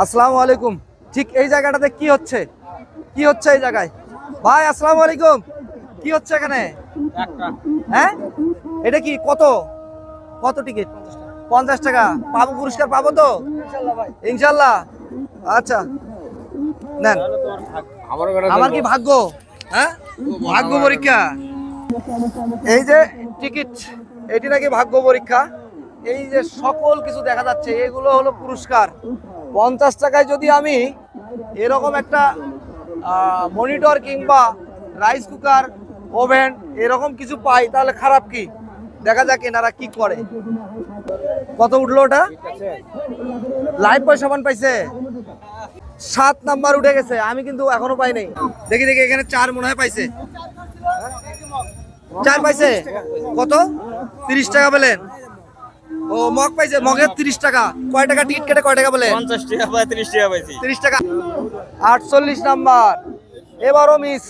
আসসালামু আলাইকুম। ঠিক এই জায়গাটাতে কি হচ্ছে এই জায়গায়? ভাই আসসালামু আলাইকুম। কি হচ্ছে এখানে? হ্যাঁ, এটা কি কত কত টিকিট? 50 টাকা। পাবো, পুরস্কার পাবো তো ইনশাল্লাহ? আচ্ছা নেন। আমার কি ভাগ্য? হ্যাঁ, ভাগ্য পরীক্ষা। এই যে টিকিট, এটি নাকি ভাগ্য পরীক্ষা। এই যে সকল কিছু দেখা যাচ্ছে, এগুলো হলো পুরস্কার। 50 টাকায় যদি আমি এরকম একটা মনিটর কিংবা রাইস কুকার, ওভেন এরকম কিছু পাই, তাহলে খারাপ কি? দেখা যাক এনারা কি করে। কত উঠলো ওটা? লাইভ পয়সা পাইছে 7 নাম্বার উঠে গেছে। আমি কিন্তু এখনো পাই নাই। দেখি এখানে 4 মনে হয় পাইছে। 4 পাইছে। কত? 30 টাকা পেলেন? ও, মগ পাইছে। মগের 30 টাকা। কয় টাকা টিকিট কেটে কয় টাকা বলেন? 50 টাকা বা 30 টাকা পাইছি। 30 টাকা। 48 নাম্বার এবারও মিস।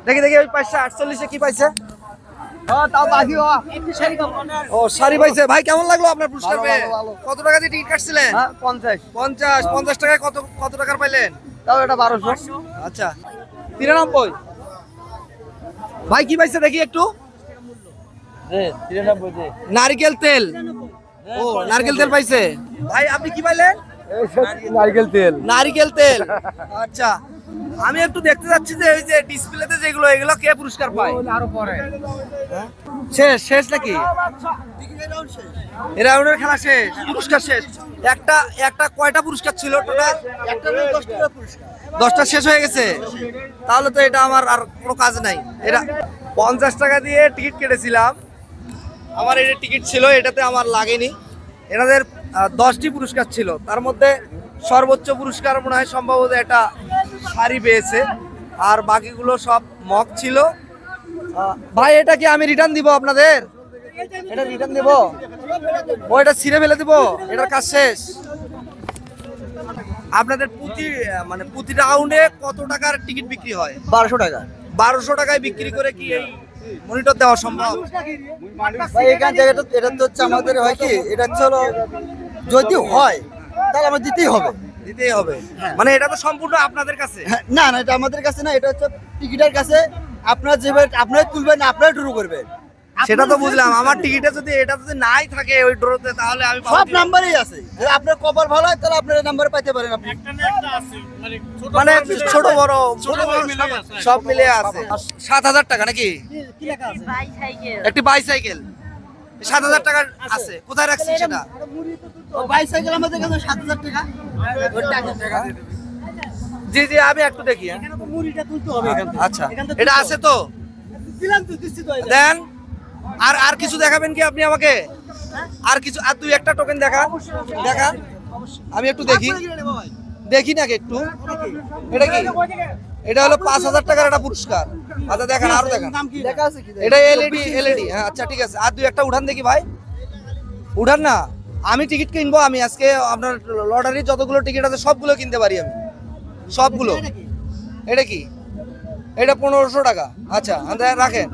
দেখি ওই পাইছে 48 এ কি পাইছে? ও, শাড়ি পাইছে। ভাই কেমন লাগলো আপনার পুরস্কার পেয়ে? কত টাকা দিয়ে টিকিট কাটছিলেন? 50 টাকায় কত টাকার পাইলেন? তাও এটা 1200। আচ্ছা, 93। ভাই কি পাইছে দেখি একটু? নারকেল তেল। ও, নারকেল তেল পাইছে। ভাই আপনি কি পাইলেন? নারকেল তেল। আচ্ছা, আমি একটু দেখতে যাচ্ছি যে এই যে ডিসপ্লেতে যেগুলো, এগুলো কে পুরস্কার পায়? আরো পরে শেষ নাকি? এই রাউন্ডের খেলা শেষ, পুরস্কার শেষ। একটা কয়টা পুরস্কার ছিল টোটাল? 10টা শেষ হয়ে গেছে। তাহলে তো এটা আমার আর কোনো কাজ নাই। এটা 50 টাকা দিয়ে টিকিট কেটেছিলাম। আমার এটা টিকিট ছিল, এটাতে আমার লাগেনি। এনাদের 10টি পুরস্কার ছিল, তার মধ্যে সর্বোচ্চ পুরস্কার মনে হয় সম্ভবত এটা শাড়ি পেয়েছে, আর বাকিগুলো সব মগ ছিল। ভাই এটা কি আমি রিটার্ন দিব আপনাদের? এটা রিটার্ন দিব? ও, এটা ছিঁড়ে ফেলে দিব? এটার কাজ শেষ। আপনাদের প্রতি রাউন্ডে কত টাকার টিকিট বিক্রি হয়? 1200 টাকা। 1200 টাকায় বিক্রি করে কি এই মনিটর দেওয়া সম্ভব? এখান থেকে এটা তো হচ্ছে আমাদের হয় কি, এটা হচ্ছে হলো যদি হয় তাহলে আমার দিতেই হবে। মানে এটা তো সম্পূর্ণ আপনাদের কাছে? না, এটা আমাদের কাছে না, এটা হচ্ছে টিকিটের কাছে। আপনার যেভাবে আপনারা তুলবেন, আপনারা ড্র করবেন। সেটা তো বুঝলাম। আমার টিকিটে যদি এটা যদি নাই থাকে ওই ড্রতে, তাহলে আমি সব নাম্বারই আছে। যদি আপনার কপাল ভালো হয় তাহলে আপনার নাম্বার পাইতে পারেন। আপনি মানে ছোট বড় সব মিলে আছে। 7000 টাকা নাকি? একটি বাইসাইকেল 7000 টাকার আছে। কোথায় রাখছি সেটা? বাইসাইকেল আমাদের কাছে 7000 টাকা। জি আমি একটু দেখি। আচ্ছা, এটা আছে তো? দেন। আর কিছু দেখাবেন কি আপনি আমাকে? আর কিছু, আর 2-1টা টোকেন দেখান। আমি একটু দেখি নাকি একটু। এটা কি? এটা হলো 5000 টাকার একটা পুরস্কার। আচ্ছা দেখান, আরো দেখান। এটা এলইডি। হ্যাঁ আচ্ছা ঠিক আছে। আর 2-1টা উঠান দেখি ভাই। উঠান না। আমি টিকিট কিনবো। আমি আজকে আপনার লটারির যতগুলো টিকিট আছে সবগুলো কিনতে পারি আমি, সবগুলো। এটা কি? এটা 1500 টাকা। আচ্ছা রাখেন।